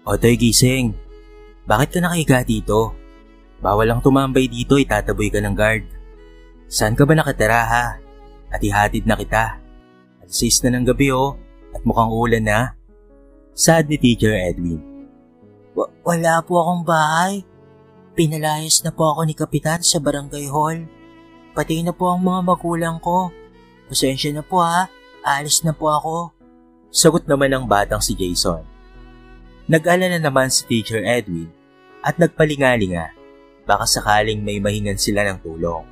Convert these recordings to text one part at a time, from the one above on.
Otoy, gising. Bakit ka nakahiga dito? Bawal lang tumambay dito, itataboy ka ng guard. Saan ka ba nakatira ha? At ihatid na kita. Alas 6 na ng gabi at mukhang ulan na. Sad ni Teacher Edwin. Wala po akong bahay. Pinalayas na po ako ni Kapitan sa barangay hall. Pati na po ang mga magulang ko. Pasensya na po ha, alis na po ako. Sagot naman ng batang si Jason. Nag-alala naman si Teacher Edwin at nagpalingalinga baka sakaling may mahingan sila ng tulong.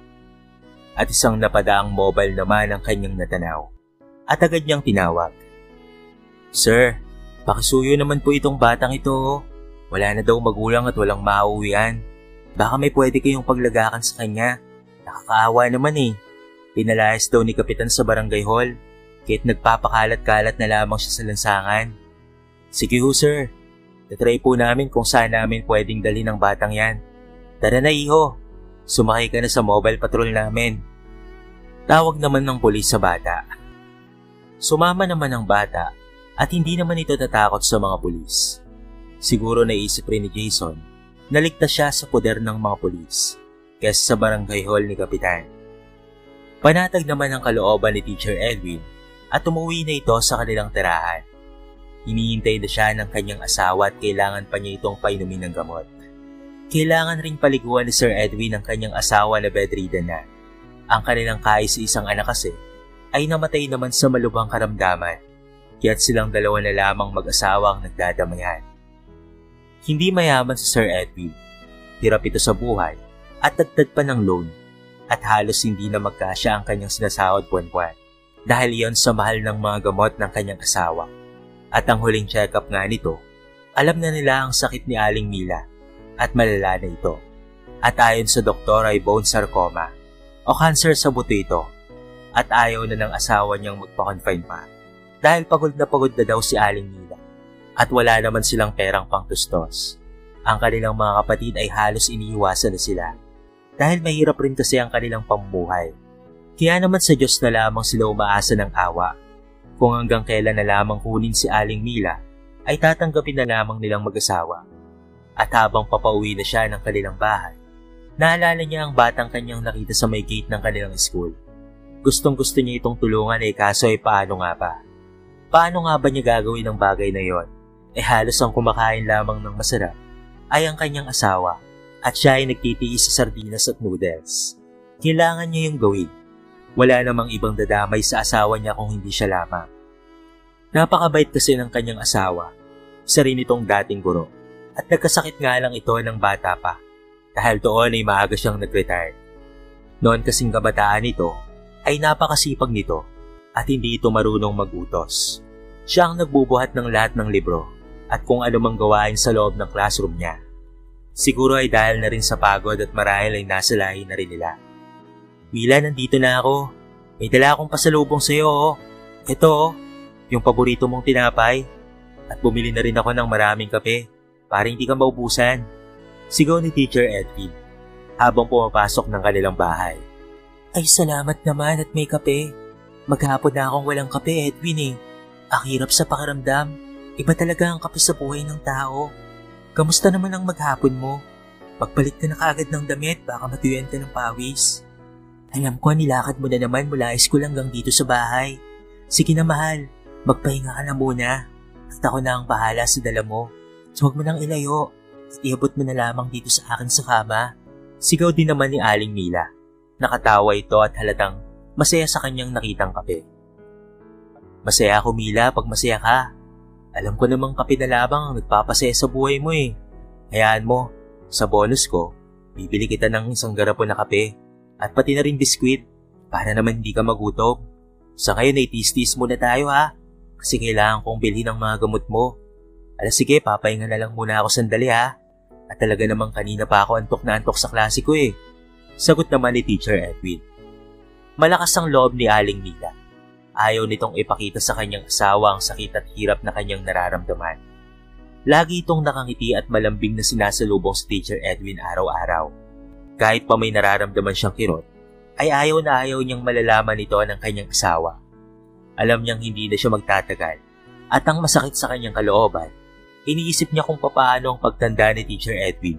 At isang napadaang mobile naman ang kanyang natanaw at agad niyang tinawag. Sir, pakisuyo naman po itong batang ito. Wala na daw magulang at walang mauwian. Baka may pwede kayong paglagakan sa kanya. Nakakaawa naman Pinalayas daw ni Kapitan sa barangay hall kahit nagpapakalat-kalat na lamang siya sa lansangan. Sige ho sir, tatry po namin kung saan namin pwedeng dalhin ng batang yan. Tara na iho, sumakay ka na sa mobile patrol namin. Tawag naman ng pulis sa bata. Sumama naman ang bata at hindi naman ito tatakot sa mga pulis. Siguro naisip rin ni Jason na ligtas siya sa poder ng mga pulis kaysa sa barangay hall ni Kapitan. Panatag naman ang kalooban ni Teacher Edwin at umuwi na ito sa kanilang tirahan. Hinihintay na siya ng kanyang asawa at kailangan pa niya itong painumin ng gamot. Kailangan ring paliguan ni Sir Edwin ang kanyang asawa na bedridden na. Ang kanilang kaisa-isang anak kasi ay namatay naman sa malubhang karamdaman, kaya't silang dalawa na lamang mag-asawa ang nagdadamayan. Hindi mayaman si Sir Edwin, hirap ito sa buhay at dagdag pa ng loan at halos hindi na magkasya ang kanyang sinasahod buwan-buwan dahil iyon sa mahal ng mga gamot ng kanyang asawa. At ang huling check-up nga nito, alam na nila ang sakit ni Aling Mila at malala na ito. At ayon sa doktor ay bone sarcoma o cancer sa buto ito at ayaw na ng asawa niyang magpa-confine pa dahil pagod na daw si Aling Mila at wala naman silang perang pangtustos. Ang kanilang mga kapatid ay halos iniiwasan na sila dahil mahirap rin kasi ang kanilang pamumuhay. Kaya naman sa Diyos na lamang sila umaasa ng awa. Kung hanggang kailan na lamang kunin si Aling Mila ay tatanggapin na lamang nilang mag-asawa. At habang papauwi na siya ng kanilang bahay, naalala niya ang batang kanyang nakita sa may gate ng kanilang school. Gustong-gusto niya itong tulungan kaso paano nga ba? Paano nga ba niya gagawin ang bagay na yon? Halos ang kumakain lamang ng masarap ay ang kanyang asawa at siya ay nagtitiis sa sardinas at noodles. Kailangan niya yung gawin. Wala namang ibang dadamay sa asawa niya kung hindi siya lamang. Napakabait kasi ng kanyang asawa, isa rin itong dating guro, at nagkasakit nga lang ito ng bata pa, dahil doon ay maaga siyang nag-retire. Noon kasing kabataan nito, ay napakasipag nito, at hindi ito marunong mag-utos. Siya ang nagbubuhat ng lahat ng libro, at kung ano mang gawain sa loob ng classroom niya. Siguro ay dahil na rin sa pagod at marahil ay nasa lahi na rin nila. Mila, nandito na ako. May dala akong pasalubong sa'yo. Ito, yung paborito mong tinapay. At bumili na rin ako ng maraming kape para hindi ka maubusan. Sigaw ni Teacher Edwin habang pumapasok ng kanilang bahay. Ay salamat naman at may kape. Maghapon na akong walang kape, Edwin Ang hirap sa pakiramdam. Iba talaga ang kape sa buhay ng tao. Kamusta naman ang maghapon mo? Pagpalit ka na kaagad ng damit, baka matuyan ka ng pawis. Alam ko, nilakad mo na naman mula school hanggang dito sa bahay. Sige na mahal, magpahinga ka na muna. At ako na ang bahala sa dala mo. So huwag mo nang ilayo at iabot mo na lamang dito sa akin sa kama. Sigaw din naman ni Aling Mila. Nakatawa ito at halatang masaya sa kanyang nakitang kape. Masaya ako, Mila, pag masaya ka. Alam ko namang kape na lamang ang nagpapasaya sa buhay mo Hayaan mo, sa bonus ko, bibili kita ng isang garapon na kape. At pati na rin biskwit, para naman hindi ka magutom. Sa ngayon ay tis-tis muna tayo kasi kailangan kong bilhin ang mga gamot mo. Sige, papahinga na lang muna ako sandali At talaga namang kanina pa ako antok na antok sa klase ko Sagot naman ni Teacher Edwin. Malakas ang loob ni Aling Mila. Ayaw nitong ipakita sa kanyang asawa ang sakit at hirap na kanyang nararamdaman. Lagi itong nakangiti at malambing na sinasalubong si Teacher Edwin araw-araw. Kahit pa may nararamdaman siyang kirot, ay ayaw na ayaw niyang malalaman ito ng kanyang asawa. Alam niyang hindi na siya magtatagal at ang masakit sa kanyang kalooban Iniisip niya kung papaano ang pagtanda ni Teacher Edwin,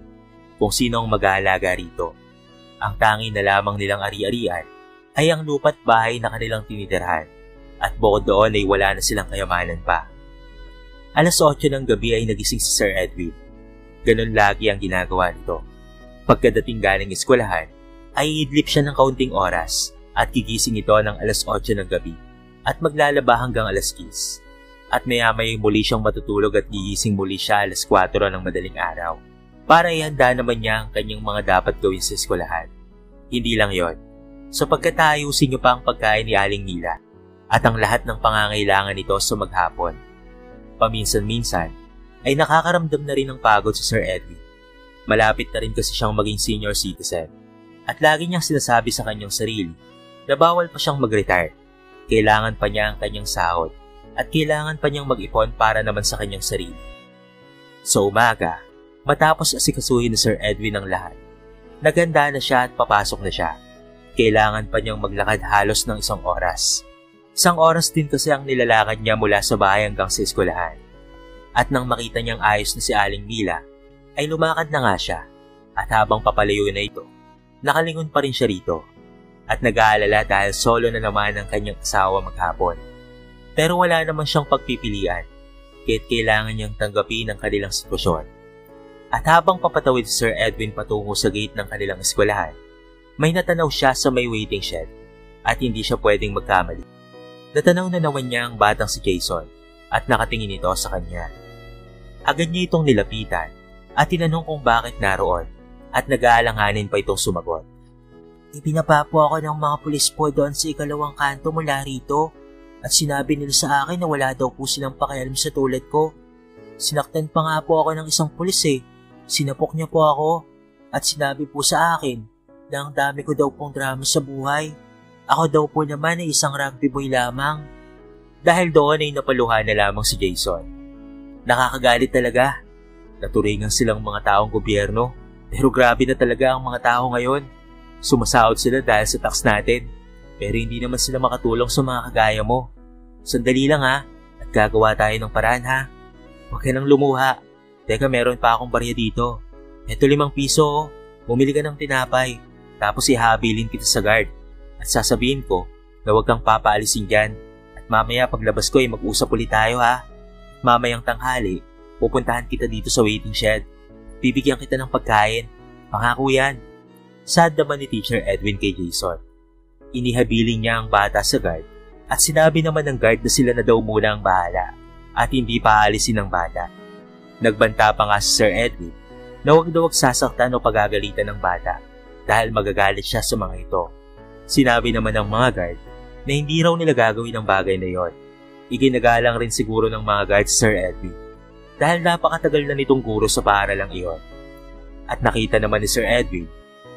kung sino ang mag-aalaga rito. Ang tangi na lamang nilang ari-arian ay ang lupa't bahay na kanilang tinitirhan, at bukod doon ay wala na silang kayamanan pa. Alas 8 ng gabi ay nagising si Sir Edwin. Ganon lagi ang ginagawa nito. Pagkadating galing eskwelahan, ay iidlip siya ng kaunting oras at gigising ito ng alas 8 ng gabi at maglalaba hanggang alas 10. At maya-maya muli siyang matutulog at gigising muli siya alas 4 ng madaling araw para ihanda naman niya ang kanyang mga dapat gawin sa eskwelahan. Hindi lang yon. Sapagkat ayusin niyo pa ang pagkain ni Aling Mila at ang lahat ng pangangailangan nito sa maghapon. Paminsan-minsan ay nakakaramdam na rin ng pagod si Sir Edwin. Malapit na rin kasi siyang maging senior citizen at lagi niyang sinasabi sa kanyang sarili na bawal pa siyang mag-retire. Kailangan pa niya ang kanyang sahod at kailangan pa niyang mag-ipon para naman sa kanyang sarili. Sa umaga, matapos asikasuhin ni Sir Edwin ang lahat, naganda na siya at papasok na siya. Kailangan pa niyang maglakad halos ng 1 oras. 1 oras din kasi ang nilalakad niya mula sa bahay hanggang sa eskwelahan. At nang makita niyang ayos na si Aling Mila, ay lumakad na nga siya. At habang papalayo na ito, nakalingon pa rin siya rito. At nag-aalala dahil solo na naman ang kanyang asawa maghapon. Pero wala naman siyang pagpipilian, kaya't kailangan niyang tanggapin ang kanilang sitwasyon. At habang papatawid si Sir Edwin patungo sa gate ng kanilang eskwelahan, may natanaw siya sa may waiting shed at hindi siya pwedeng magkamali. Natanaw na naman niya ang batang si Jason at nakatingin ito sa kanya. Agad niya itong nilapitan at tinanong kung bakit naroon at nag-aalanganin pa itong sumagot. Ipinapapo ako ng mga pulis po doon sa 2nd kanto mula rito. At sinabi nila sa akin na wala daw po silang pakialam sa tulad ko. Sinaktan pa nga po ako ng isang pulis eh. Sinapok niya po ako at sinabi po sa akin na ang dami ko daw pong drama sa buhay. Ako daw po naman ay isang rugby boy lamang. Dahil doon ay napaluhan na lamang si Jason. Nakakagalit talaga. Naturingan silang mga taong gobyerno, pero grabe na talaga ang mga tao ngayon. Sumasahod sila dahil sa tax natin, pero hindi naman sila makatulong sa mga kagaya mo. Sandali lang ha, at gagawa tayo ng paraan ha. Huwag ka nang lumuha. Teka, meron pa akong barya dito. Eto 5 piso oh. Bumili ka ng tinapay, tapos ihabilin kita sa guard. At sasabihin ko na huwag kang papaalisin dyan. At mamaya paglabas ko ay mag-usap ulit tayo ha. Mamayang tanghali, pupuntahan kita dito sa waiting shed. Bibigyan kita ng pagkain. Pangako yan. Sad naman ni Teacher Edwin kay Jason. Inihabilin niya ang bata sa guard at sinabi naman ng guard na sila na daw muna ang bahala at hindi pa aalisin ang bata. Nagbanta pa nga si Sir Edwin na huwag daw sasaktan o pagagalitan ng bata dahil magagalit siya sa mga ito. Sinabi naman ng mga guard na hindi raw nila gagawin ang bagay na yon. Iginagalang rin siguro ng mga guard si Sir Edwin dahil napakatagal na nitong guro sa paaralang iyon. At nakita naman ni Sir Edwin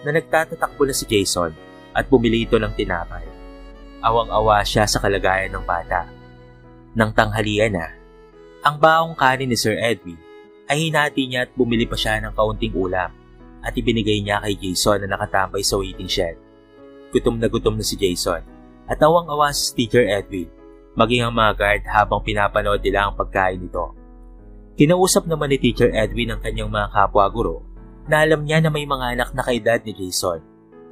na nagtatatakbo na si Jason at bumili ito ng tinapay. Awang-awa siya sa kalagayan ng bata. Nang tanghalian na, ang baong kanin ni Sir Edwin ay hinati niya at bumili pa siya ng kaunting ulam at ibinigay niya kay Jason na nakatambay sa waiting shed. Gutom na si Jason at awang-awa si Teacher Edwin, maging ang mga guard habang pinapanood nila ang pagkain nito. Kinausap naman ni Teacher Edwin ang kanyang mga kapwa-guro na alam niya na may mga anak na kaedad ni Jason.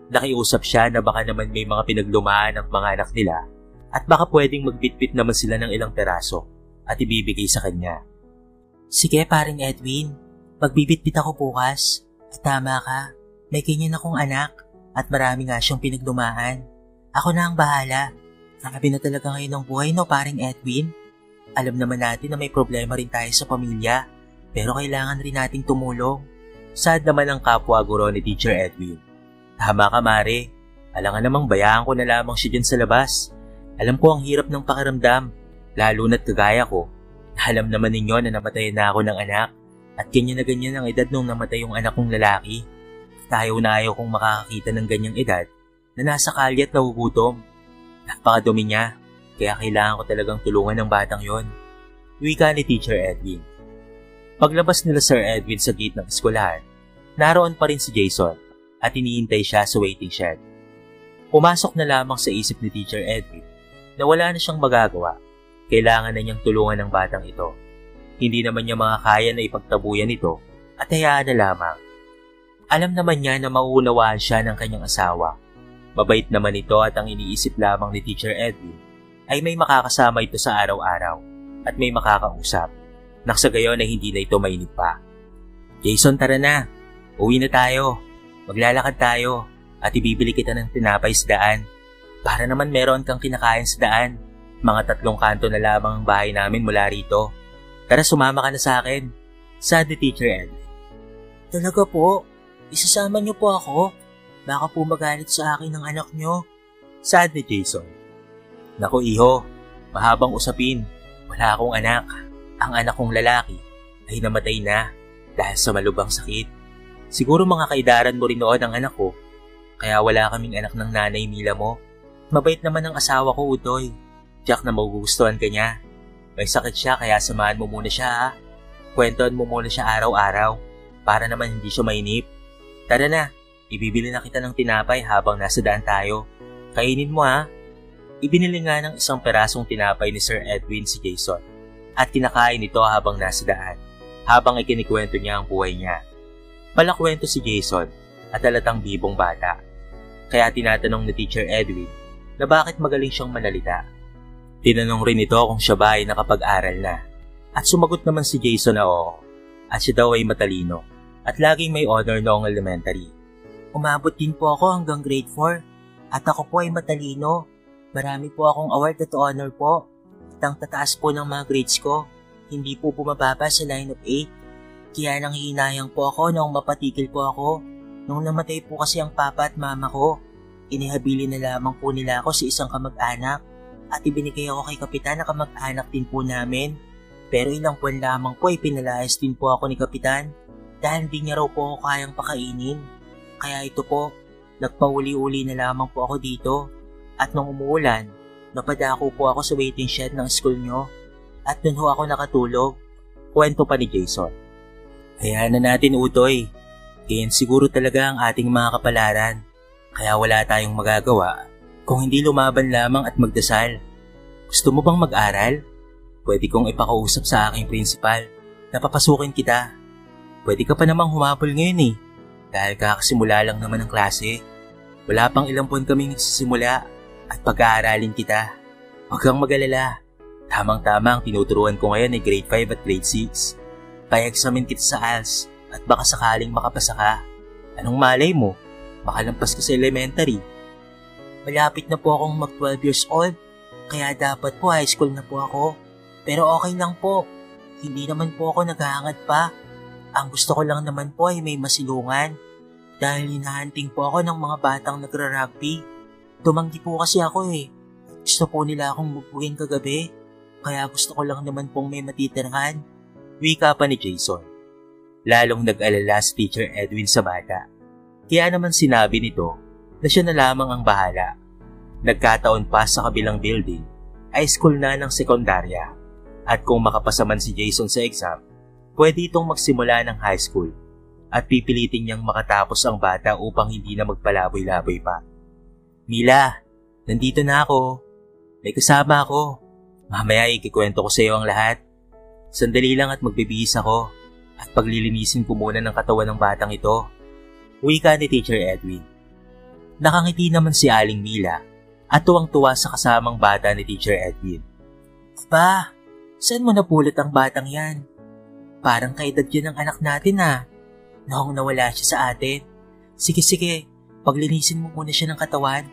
Nakiusap siya na baka naman may mga pinaglumaan ng mga anak nila at baka pwedeng magbitbit naman sila ng ilang peraso at ibibigay sa kanya. Sige paring Edwin, magbibitbit ako bukas. At tama ka, may ganyan akong anak at marami nga siyang pinaglumaan. Ako na ang bahala. Grabe na talaga ngayon ang buhay no paring Edwin. Alam naman natin na may problema rin tayo sa pamilya, pero kailangan rin nating tumulong. Sad naman ang kapwa-guro ni Teacher Edwin. Tama ka, Mare. Alangan namang bayaan ko na lamang siya dyan sa labas. Alam ko ang hirap ng pakiramdam, lalo na't kagaya ko. Alam naman ninyo na namatay na ako ng anak at ganyan na ganyan ang edad nung namatay yung anak kong lalaki. Tayo na ayaw kong makakakita ng ganyang edad na nasa kalye at nagugutom. Napakadumi niya, kaya kailangan ko talagang tulungan ng batang yon. Wika ni Teacher Edwin. Paglabas nila Sir Edwin sa gate ng eskwelahan, naroon pa rin si Jason at iniintay siya sa waiting shed. Pumasok na lamang sa isip ni Teacher Edwin na wala na siyang magagawa. Kailangan na niyang tulungan ng batang ito. Hindi naman niya makakaya na ipagtabuyan ito at hayaan na lamang. Alam naman niya na mauunawaan siya ng kanyang asawa. Mabait naman ito at ang iniisip lamang ni Teacher Edwin ay may makakasama ito sa araw-araw at may makakausap. Nang sa gayon ay hindi na ito mainip pa. Jason, tara na. Uwi na tayo. Maglalakad tayo at ibibili kita ng tinapay sa daan. Para naman meron kang kinakain sa daan. Mga 3 kanto na lamang ang bahay namin mula rito. Tara, sumama ka na sa akin. Sabi ni Teacher Edwin. Talaga po? Isasama niyo po ako? Baka po magalit sa akin ng anak niyo. Sabi ni Jason. Naku iho, mahabang usapin. Wala akong anak. Ang anak kong lalaki ay namatay na dahil sa malubhang sakit. Siguro mga kaidaran mo rin noon ang anak ko. Kaya wala kaming anak ng nanay Mila mo. Mabait naman ang asawa ko, Utoy. Tiyak na magugustuhan ka niya. May sakit siya kaya samahan mo muna siya ha. Kwentuhan mo muna siya araw-araw para naman hindi siya mainip. Tara na, ibibili na kita ng tinapay habang nasa daan tayo. Kainin mo ha. Ibinili nga ng 1 perasong tinapay ni Sir Edwin si Jason at kinakain ito habang nasa daan, habang ikinikwento niya ang buhay niya. Palakwento si Jason at halatang bibong bata. Kaya tinatanong ni Teacher Edwin na bakit magaling siyang manalita. Tinanong rin ito kung siya ba ay nakapag-aral na at sumagot naman si Jason na oo at siya daw ay matalino at laging may honor noong elementary. Umabot din po ako hanggang grade 4 at ako po ay matalino. Marami po akong award at honor po. At ang tataas po ng mga grades ko, hindi po bumababa sa line of 8. Kaya nang hinayang po ako noong mapatigil po ako. Nung namatay po kasi ang papa at mama ko, inihabili na lamang po nila ako sa isang kamag-anak at ibinigay ako kay Kapitan na kamag-anak din po namin. Pero ilang buwan lamang po ay pinalayas din po ako ni Kapitan dahil hindi niya raw po ako kayang pakainin. Kaya ito po, nagpauli-uli na lamang po ako dito. At nung umuulan, napadako po ako sa waiting shed ng school nyo at dun ho ako nakatulog. Kwento pa ni Jason. Hayaan na natin, Utoy. Ganyan siguro talaga ang ating mga kapalaran. Kaya wala tayong magagawa kung hindi lumaban lamang at magdasal. Gusto mo bang mag-aral? Pwede kong ipakausap sa aking principal na papasukin kita. Pwede ka pa namang humabol ngayon eh. Dahil kakasimula lang naman ang klase. Wala pang ilang buwan kaming nagsisimula at pag-aaralin kita. Huwag kang mag-alala. Tamang-tama ang tinuturuan ko ngayon ay grade 5 at grade 6. Pa-examine kita sa ALS at baka sakaling makapasa ka. Anong malay mo? Makalampas ka sa elementary. Malapit na po akong mag 12 years old, kaya dapat po high school na po ako. Pero okay lang po. Hindi naman po ako naghahangad pa. Ang gusto ko lang naman po ay may masilungan. Dahil hinahanting po ako ng mga batang nagra-rugby. Tumanggi po kasi ako eh. Gusto po nila akong bubuhin kagabi. Kaya gusto ko lang naman pong may matitirhan. Wika pa ni Jason. Lalong nag-alala si Teacher Edwin sa bata. Kaya naman sinabi nito na siya na lamang ang bahala. Nagkataon pa sa kabilang building ay school na ng sekundarya. At kung makapasa man si Jason sa exam, pwede itong magsimula ng high school. At pipilitin niyang makatapos ang bata upang hindi na magpalaboy-laboy pa. Mila, nandito na ako. May kasama ako. Mamaya ikikwento ko sa iyo ang lahat. Sandali lang at magbibihis ako at paglilinisin ko muna ng katawan ng batang ito. Wika ni Teacher Edwin. Nakangiti naman si Aling Mila at tuwang-tuwa sa kasamang bata ni Teacher Edwin. Pa, saan mo napulot ang batang yan? Parang kaedad yun ng anak natin ah. Noong nawala siya sa atin. Sige, paglinisin mo muna siya ng katawan.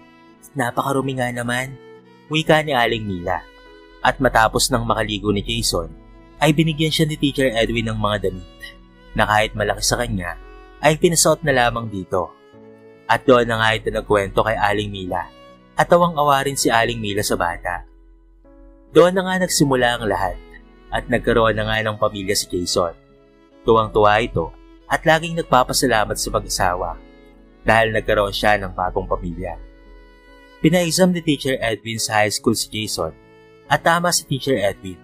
Napakarumi nga naman. Wika ni Aling Mila. At matapos ng makaligo ni Jason, ay binigyan siya ni Teacher Edwin ng mga damit na kahit malaki sa kanya, ay pinasuot na lamang dito. At doon na nga ito nagkwento kay Aling Mila at tawang-awa rin si Aling Mila sa bata. Doon na nga nagsimula ang lahat at nagkaroon na nga ng pamilya si Jason. Tuwang-tuwa ito at laging nagpapasalamat sa mag-asawa dahil nagkaroon siya ng bagong pamilya. Pina-exam ni Teacher Edwin sa high school si Jason at tama si Teacher Edwin.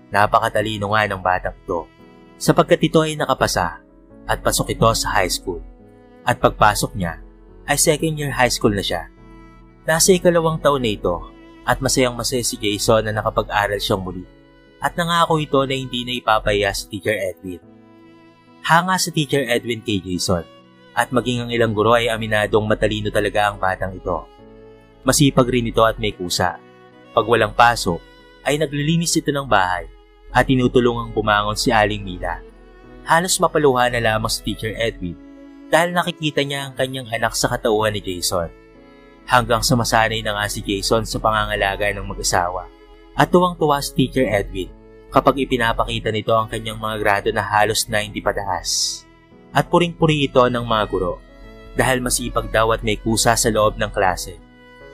Napakatalino nga ng batang ito sapagkat ito ay nakapasa at pasok ito sa high school. At pagpasok niya ay second year high school na siya. Nasa 2nd taon na ito at masayang-masaya si Jason na nakapag-aral siyang muli at nangako ito na hindi na ipapaya si Teacher Edwin. Hanga si Teacher Edwin kay Jason at maging ang ilang guro ay aminadong matalino talaga ang batang ito. Masipag rin ito at may kusa. Pag walang pasok ay naglilinis ito ng bahay at tinutulungang bumangon si Aling Mila. Halos mapaluha na lamang si Teacher Edwin dahil nakikita niya ang kanyang anak sa katauhan ni Jason. Hanggang sa masanay na nga si Jason sa pangangalaga ng mag-asawa. At tuwang-tuwa si Teacher Edwin kapag ipinapakita nito ang kanyang mga grado na halos 90 pataas. At puring-puri ito ng mga guro dahil masipag daw at may kusa sa loob ng klase.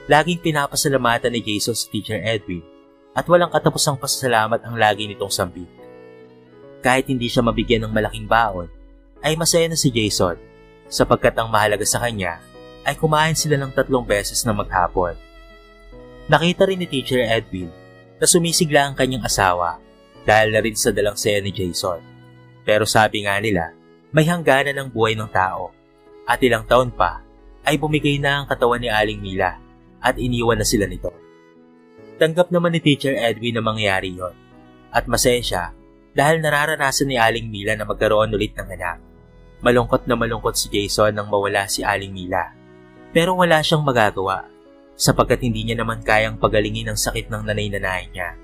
Laging pinapasalamatan ni Jason si Teacher Edwin at walang katapusang pasasalamat ang lagi nitong sambit. Kahit hindi siya mabigyan ng malaking baon, ay masaya na si Jason sapagkat ang mahalaga sa kanya ay kumain sila ng 3 beses na maghapon. Nakita rin ni Teacher Edwin na sumisigla ang kanyang asawa dahil na rin sa dalang saya ni Jason. Pero sabi nga nila, may hangganan ng buhay ng tao at ilang taon pa ay bumigay na ang katawan ni Aling Mila at iniwan na sila nito. Tanggap naman ni Teacher Edwin na mangyari yon at masaya siya dahil nararanasan ni Aling Mila na magkaroon ulit ng anak. Malungkot na malungkot si Jason nang mawala si Aling Mila. Pero wala siyang magagawa sapagkat hindi niya naman kayang pagalingin ang sakit ng nanay-nanay niya.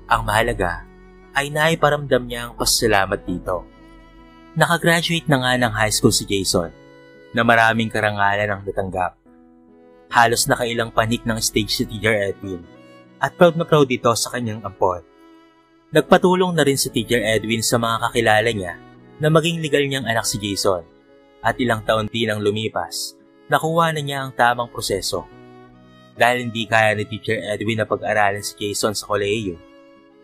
Ang mahalaga ay naiparamdam niya ang pasasalamat dito. Nakagraduate na nga ng high school si Jason na maraming karangalan ang natanggap. Halos nakailang panik ng stage si Teacher Edwin at proud na proud ito sa kanyang ampon. Nagpatulong na rin si Teacher Edwin sa mga kakilala niya na maging legal niyang anak si Jason at ilang taon din ang lumipas. Nakuha na niya ang tamang proseso. Dahil hindi kaya ni Teacher Edwin na pag-aralan si Jason sa kolehiyo,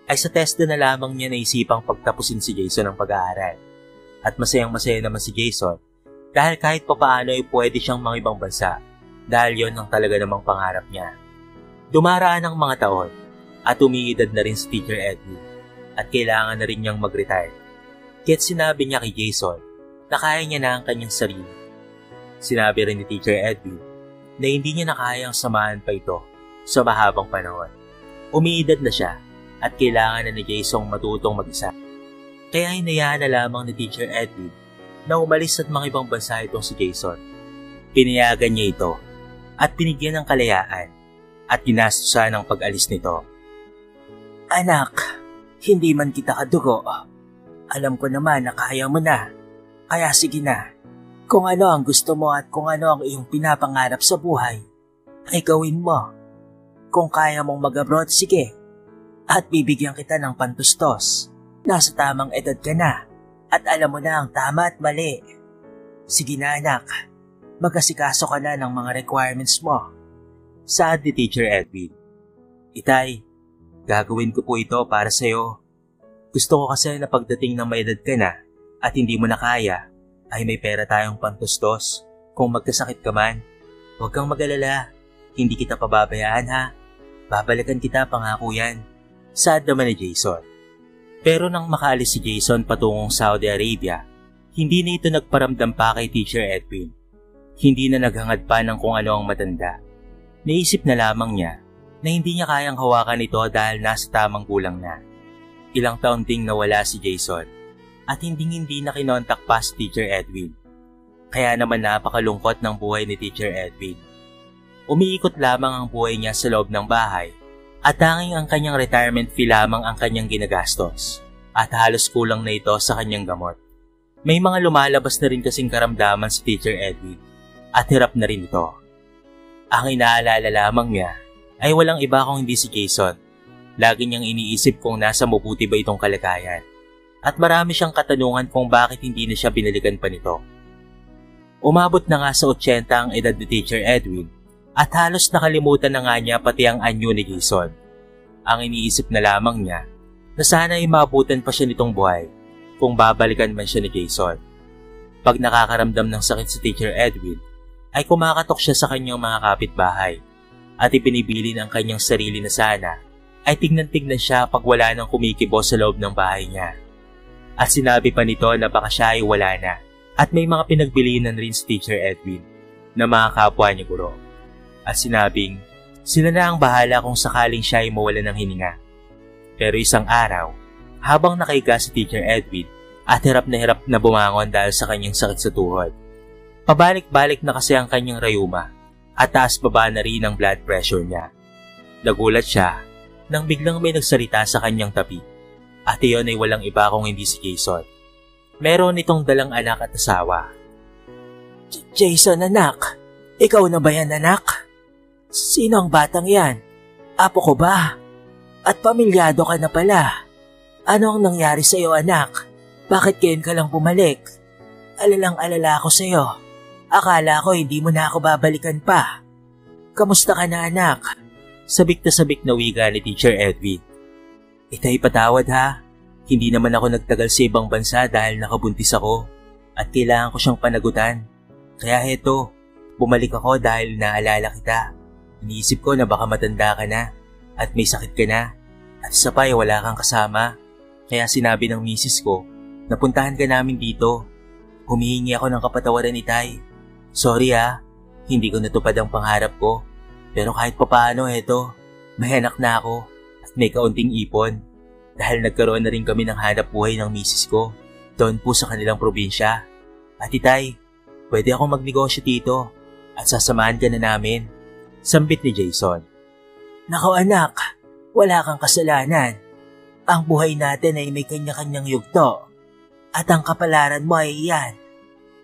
ay sa TESDA na lamang niya naisipang pagtapusin si Jason ng pag-aaral. At masayang-masaya naman si Jason dahil kahit papaano ay pwede siyang mangibang bansa dahil yon ang talaga namang pangarap niya. Dumaraan ang mga taon at umiidad na rin si Teacher Edwin at kailangan na rin niyang mag-retire. Kaya't sinabi niya kay Jason na kaya niya na ang kanyang sarili. Sinabi rin ni Teacher Edwin na hindi niya na kayang samahan pa ito sa mahabang panahon. Umiidad na siya at kailangan na ni Jason matutong mag-isa. Kaya hinayaan na lamang ni Teacher Edwin na umalis at mangibang bansa itong si Jason. Pinayagan niya ito at binigyan ng kalayaan at ginastusan ang pag-alis nito. Anak, hindi man kita kadugo. Alam ko naman na kaya mo na. Kaya sige na. Kung ano ang gusto mo at kung ano ang iyong pinapangarap sa buhay, ay gawin mo. Kung kaya mong mag-abroad, sige. At bibigyan kita ng pantustos. Nasa tamang edad ka na at alam mo na ang tama at mali. Sige na anak, magkasikaso ka na ng mga requirements mo. Saad ni Teacher Edwin. Itay, gagawin ko po ito para sa'yo. Gusto ko kasi na pagdating ng may edad ka na at hindi mo na kaya, ay may pera tayong pantustos. Kung magkasakit ka man, huwag kang mag-alala. Hindi kita pababayaan ha. Babalikan kita, pangako yan. Saad naman ni Jason. Pero nang makaalis si Jason patungong Saudi Arabia, hindi na ito nagparamdam pa kay Teacher Edwin. Hindi na naghangad pa ng kung ano ang matanda. Naisip na lamang niya na hindi niya kayang hawakan ito dahil nasa tamang gulang na. Ilang taon ding nawala si Jason. At hindi na kinontak pa si Teacher Edwin. Kaya naman napakalungkot ng buhay ni Teacher Edwin. Umiikot lamang ang buhay niya sa loob ng bahay at tanging ang kanyang retirement fee lamang ang kanyang ginagastos at halos kulang na ito sa kanyang gamot. May mga lumalabas na rin kasing karamdaman si Teacher Edwin at hirap na rin ito. Ang inaalala lamang niya ay walang iba kung hindi si Jason. Lagi niyang iniisip kung nasa mabuti ba itong kalagayan. At marami siyang katanungan kung bakit hindi na siya binalikan pa nito. Umabot na nga sa 80 ang edad ni Teacher Edwin at halos nakalimutan na nga niya pati ang anyo ni Jason. Ang iniisip na lamang niya na sana ay maabutan pa siya nitong buhay kung babalikan man siya ni Jason. Pag nakakaramdam ng sakit si Teacher Edwin, ay kumakatok siya sa kanyang mga kapitbahay at ipinibili ng kanyang sarili na sana ay tignan-tignan siya pag wala nang kumikibo sa loob ng bahay niya. At sinabi pa nito na baka siya ay wala na at may mga pinagbilinan rin si Teacher Edwin na mga kapwa niya guro. At sinabing sila na ang bahala kung sakaling siya ay mawala ng hininga. Pero isang araw Habang nakahiga si Teacher Edwin at hirap na bumangon dahil sa kanyang sakit sa tuhod. Pabalik-balik na kasi ang kanyang rayuma at taas baba na rin ang blood pressure niya. Nagulat siya nang biglang may nagsalita sa kanyang tabi at iyon ay walang iba kung hindi si Jason. Meron itong dalang anak at asawa. Jason, anak. Ikaw na ba yan, anak? Sino ang batang yan? Apo ko ba? At pamilyado ka na pala. Ano ang nangyari sa iyo, anak? Bakit ngayon ka lang bumalik? Alalang-alala ako sa iyo. Akala ko hindi mo na ako babalikan pa. Kamusta ka na, anak? Sabik na sabik na wika ni Teacher Edwin. Itay, patawad ha. Hindi naman ako nagtagal sa ibang bansa dahil nakabuntis ako at kailangan ko siyang panagutan. Kaya heto, bumalik ako dahil naalala kita. Iniisip ko na baka matanda ka na at may sakit ka na at isa pa ay wala kang kasama. Kaya sinabi ng misis ko, napuntahan ka namin dito. Humihingi ako ng kapatawaran ni Tay. Sorry ha, hindi ko natupad ang pangarap ko. Pero kahit papaano eto, may anak na ako at may kaunting ipon. Dahil nagkaroon na rin kami ng hanap buhay ng misis ko doon po sa kanilang probinsya. At Itay, pwede akong magnegosyo dito at sasamahan ka na namin. Sambit ni Jason. Nako anak, wala kang kasalanan. Ang buhay natin ay may kanya-kanyang yugto. At ang kapalaran mo ay iyan.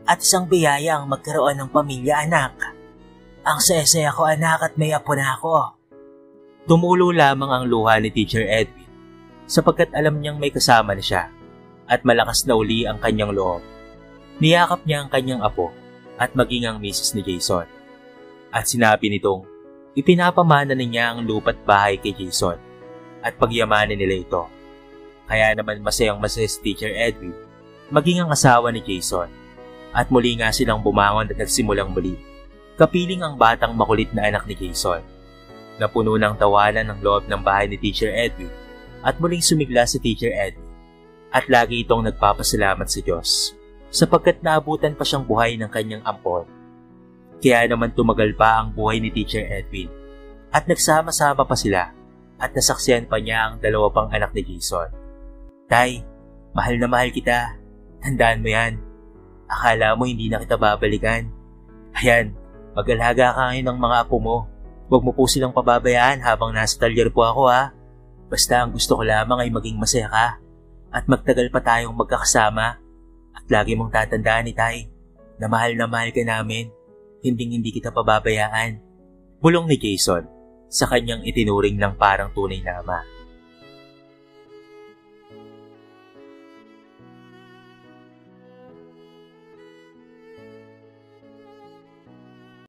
At isang biyaya ang magkaroon ng pamilya, anak. Ang saya-saya ko, anak, at may apo na ako. Tumulo lamang ang luha ni Teacher Edwin sapagkat alam niyang may kasama na siya at malakas na uli ang kanyang loob. Niyakap niya ang kanyang apo at maging ang misis ni Jason. At sinabi nitong ipinapamana niya ang lupa't bahay kay Jason at pagyamanin nila ito. Kaya naman masayang-masaya si Teacher Edwin maging ang asawa ni Jason at muli nga silang bumangon at nagsimulang muli. Kapiling ang batang makulit na anak ni Jason. Napuno ng tawanan ng loob ng bahay ni Teacher Edwin at muling sumigla si Teacher Edwin at lagi itong nagpapasalamat sa Diyos sapagkat naabutan pa siyang buhay ng kanyang ampon. Kaya naman tumagal pa ang buhay ni Teacher Edwin at nagsama-sama pa sila at nasaksihan pa niya ang dalawa pang anak ni Jason. Tay, mahal na mahal kita. Tandaan mo yan. Akala mo hindi na kita babalikan. Ayan, mag-alaga ka ngayon ng mga apo mo. Huwag mo po silang pababayaan habang nasa talyer po ako ha. Basta ang gusto ko lamang ay maging masaya ka at magtagal pa tayong magkakasama. At lagi mong tatandaan ni Tay na mahal ka namin. Hindi kita pababayaan. Bulong ni Jason sa kanyang itinuring ng parang tunay na ama.